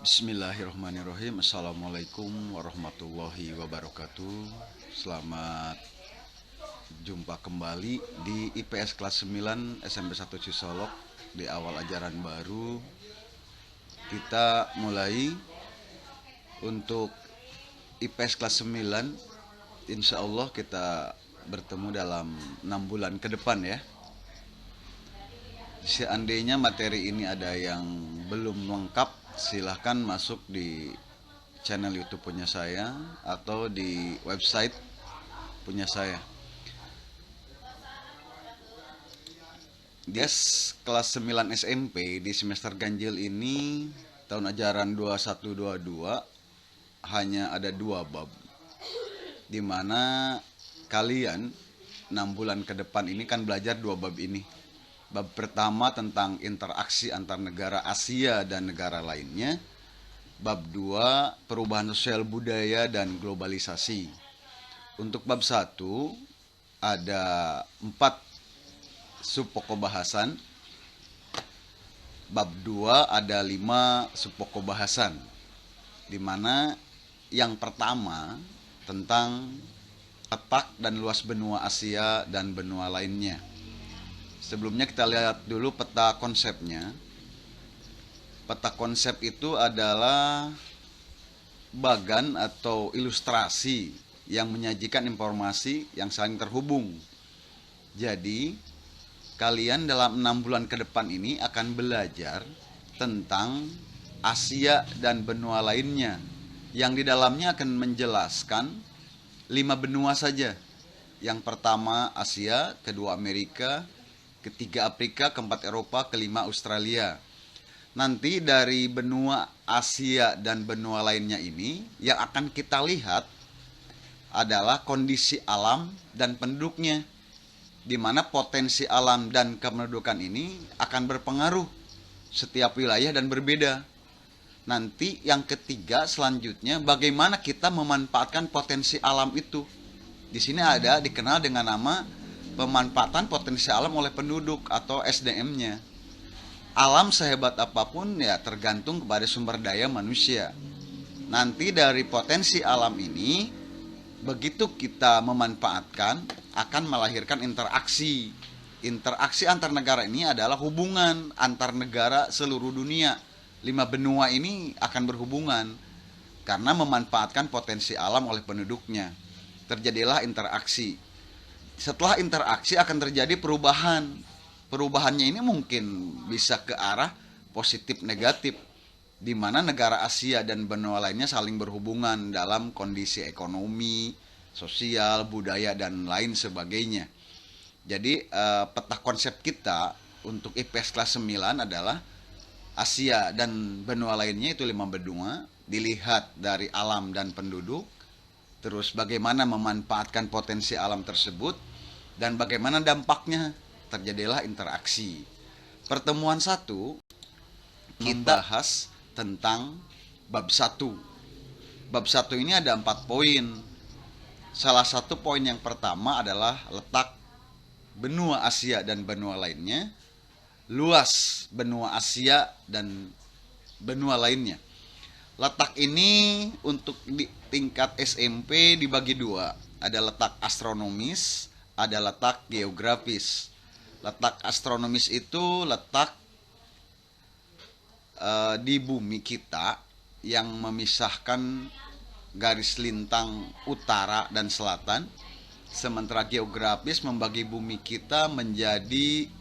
Bismillahirrahmanirrahim. Assalamualaikum warahmatullahi wabarakatuh. Selamat jumpa kembali di IPS kelas 9 SMP 1 Cisolok. Di awal ajaran baru kita mulai untuk IPS kelas 9. Insya Allah kita bertemu dalam 6 bulan ke depan ya. Seandainya materi ini ada yang belum lengkap, silahkan masuk di channel YouTube punya saya atau di website punya saya. Di kelas 9 SMP di semester ganjil ini tahun ajaran 2122 hanya ada 2 bab, di mana kalian 6 bulan ke depan ini kan belajar 2 bab ini. Bab pertama tentang interaksi antar negara Asia dan negara lainnya. Bab 2 perubahan sosial budaya dan globalisasi. Untuk bab 1 ada 4 subpokok bahasan. Bab 2 ada 5 subpokok bahasan. Di mana yang pertama tentang letak dan luas benua Asia dan benua lainnya. Sebelumnya kita lihat dulu peta konsepnya. Peta konsep itu adalah bagan atau ilustrasi yang menyajikan informasi yang saling terhubung. Jadi, kalian dalam 6 bulan ke depan ini akan belajar tentang Asia dan benua lainnya, yang di dalamnya akan menjelaskan 5 benua saja. Yang pertama Asia, kedua Amerika, ketiga Afrika, keempat Eropa, kelima Australia. Nanti dari benua Asia dan benua lainnya ini yang akan kita lihat adalah kondisi alam dan penduduknya, di mana potensi alam dan kependudukan ini akan berpengaruh setiap wilayah dan berbeda. Nanti yang ketiga selanjutnya bagaimana kita memanfaatkan potensi alam itu. Di sini ada dikenal dengan nama pemanfaatan potensi alam oleh penduduk atau SDM-nya. Alam sehebat apapun ya tergantung kepada sumber daya manusia. Nanti dari potensi alam ini, begitu kita memanfaatkan, akan melahirkan interaksi. Interaksi antar negara ini adalah hubungan antar negara seluruh dunia. 5 benua ini akan berhubungan karena memanfaatkan potensi alam oleh penduduknya. Terjadilah interaksi. Setelah interaksi akan terjadi perubahan. Perubahannya ini mungkin bisa ke arah positif negatif, di mana negara Asia dan benua lainnya saling berhubungan dalam kondisi ekonomi, sosial, budaya, dan lain sebagainya. Jadi peta konsep kita untuk IPS kelas 9 adalah Asia dan benua lainnya itu 5 benua, dilihat dari alam dan penduduk, terus bagaimana memanfaatkan potensi alam tersebut, dan bagaimana dampaknya, terjadilah interaksi. Pertemuan 1 kita bahas tentang bab 1. Bab 1 ini ada 4 poin. Salah satu poin yang pertama adalah letak benua Asia dan benua lainnya, luas benua Asia dan benua lainnya. Letak ini untuk di tingkat SMP dibagi 2. Ada letak astronomis, ada letak geografis. Letak astronomis itu letak di bumi kita yang memisahkan garis lintang utara dan selatan. Sementara geografis membagi bumi kita menjadi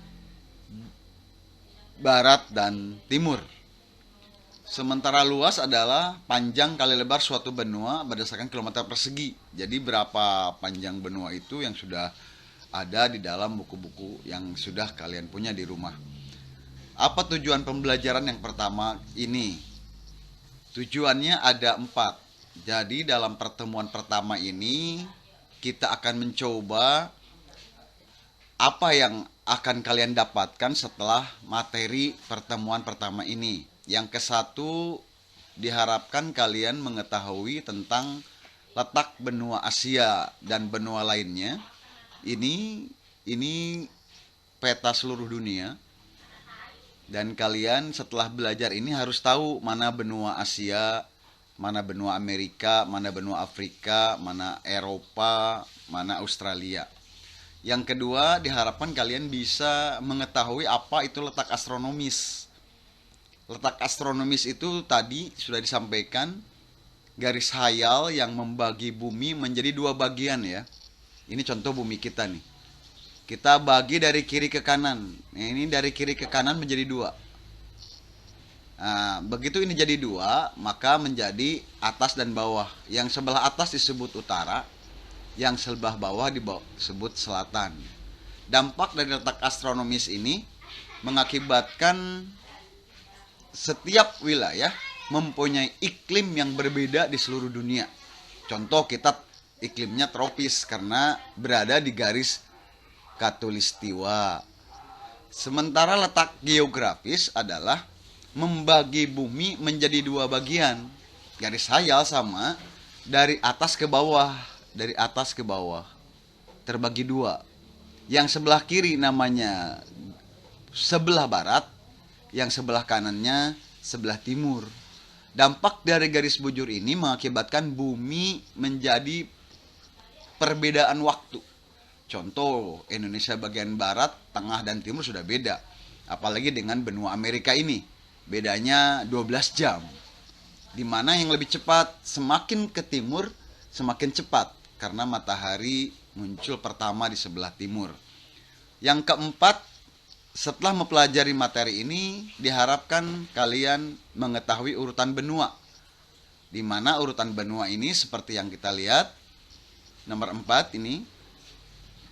barat dan timur. Sementara luas adalah panjang kali lebar suatu benua berdasarkan kilometer persegi. Jadi berapa panjang benua itu yang sudah ada di dalam buku-buku yang sudah kalian punya di rumah. Apa tujuan pembelajaran yang pertama ini? Tujuannya ada 4. Jadi dalam pertemuan pertama ini kita akan mencoba apa yang akan kalian dapatkan setelah materi pertemuan pertama ini. Yang ke-1 diharapkan kalian mengetahui tentang letak benua Asia dan benua lainnya. Ini peta seluruh dunia Dan kalian setelah belajar ini harus tahu mana benua Asia, mana benua Amerika, mana benua Afrika, mana Eropa, mana Australia. Yang kedua, diharapkan kalian bisa mengetahui apa itu letak astronomis. Letak astronomis itu tadi sudah disampaikan, garis hayal yang membagi bumi menjadi dua bagian ya. Ini contoh bumi kita nih. Kita bagi dari kiri ke kanan. Nah, ini dari kiri ke kanan menjadi dua. Nah, begitu ini jadi dua, maka menjadi atas dan bawah. Yang sebelah atas disebut utara, yang sebelah bawah disebut selatan. Dampak dari letak astronomis ini mengakibatkan setiap wilayah mempunyai iklim yang berbeda di seluruh dunia. Contoh, kita iklimnya tropis karena berada di garis khatulistiwa. Sementara letak geografis adalah membagi bumi menjadi dua bagian. Garis hayal sama, dari atas ke bawah, dari atas ke bawah. Terbagi dua. Yang sebelah kiri namanya sebelah barat, yang sebelah kanannya sebelah timur. Dampak dari garis bujur ini mengakibatkan bumi menjadi perbedaan waktu. Contoh, Indonesia bagian barat, tengah, dan timur sudah beda. Apalagi dengan benua Amerika ini. Bedanya 12 jam. Dimana yang lebih cepat, semakin ke timur, semakin cepat. Karena matahari muncul pertama di sebelah timur. Yang keempat, setelah mempelajari materi ini, diharapkan kalian mengetahui urutan benua. Dimana urutan benua ini seperti yang kita lihat. Nomor 4 ini.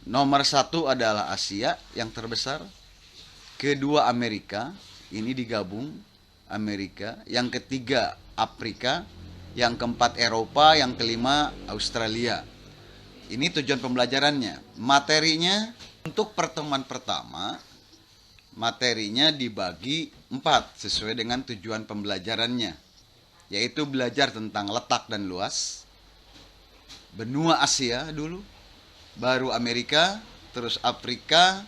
Nomor 1 adalah Asia yang terbesar. Kedua Amerika, ini digabung Amerika. Yang ketiga Afrika. Yang keempat Eropa. Yang kelima Australia. Ini tujuan pembelajarannya. Materinya untuk pertemuan pertama, materinya dibagi 4 sesuai dengan tujuan pembelajarannya. Yaitu belajar tentang letak dan luas. Benua Asia dulu. Baru Amerika, terus Afrika,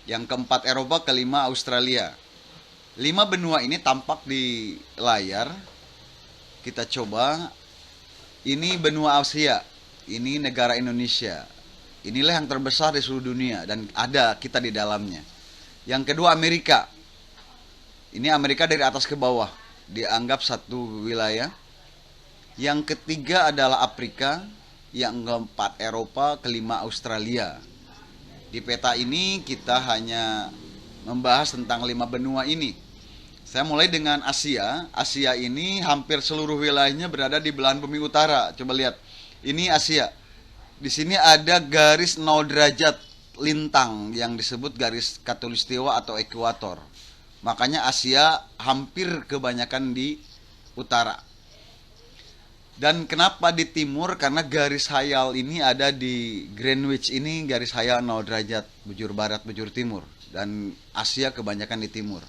yang keempat Eropa, kelima Australia. 5 benua ini tampak di layar. Kita coba. Ini benua Asia, ini negara Indonesia. Inilah yang terbesar di seluruh dunia dan ada kita di dalamnya. Yang kedua Amerika. Ini Amerika dari atas ke bawah, dianggap satu wilayah. Yang ketiga adalah Afrika. Yang keempat Eropa, kelima Australia. Di peta ini kita hanya membahas tentang 5 benua ini. Saya mulai dengan Asia. Asia ini hampir seluruh wilayahnya berada di belahan bumi utara. Coba lihat. Ini Asia. Di sini ada garis 0 derajat lintang yang disebut garis khatulistiwa atau ekuator. Makanya Asia hampir kebanyakan di utara. Dan kenapa di timur? Karena garis hayal ini ada di Greenwich ini, garis hayal 0 derajat, bujur barat, bujur timur. Dan Asia kebanyakan di timur.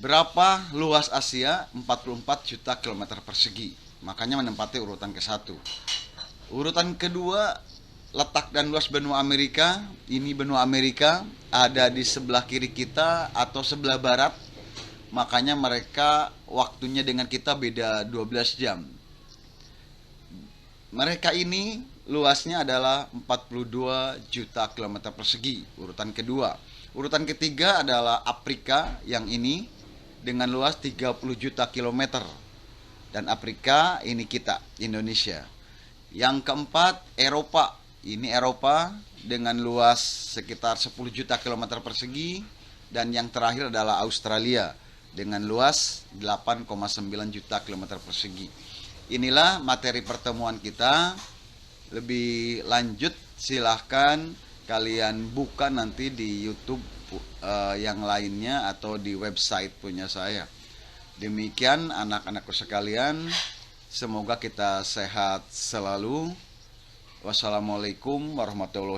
Berapa luas Asia? 44 juta kilometer persegi. Makanya menempati urutan ke-1. Urutan kedua, letak dan luas benua Amerika. Ini benua Amerika ada di sebelah kiri kita atau sebelah barat. Makanya mereka waktunya dengan kita beda 12 jam. Mereka ini luasnya adalah 42 juta kilometer persegi. Urutan kedua. Urutan ketiga adalah Afrika yang ini dengan luas 30 juta kilometer. Dan Afrika ini kita, Indonesia. Yang keempat Eropa. Ini Eropa dengan luas sekitar 10 juta kilometer persegi. Dan yang terakhir adalah Australia dengan luas 8,9 juta kilometer persegi. Inilah materi pertemuan kita. Lebih lanjut silahkan kalian buka nanti di YouTube yang lainnya atau di website punya saya. Demikian anak-anakku sekalian, semoga kita sehat selalu. Wassalamualaikum warahmatullahi wabarakatuh.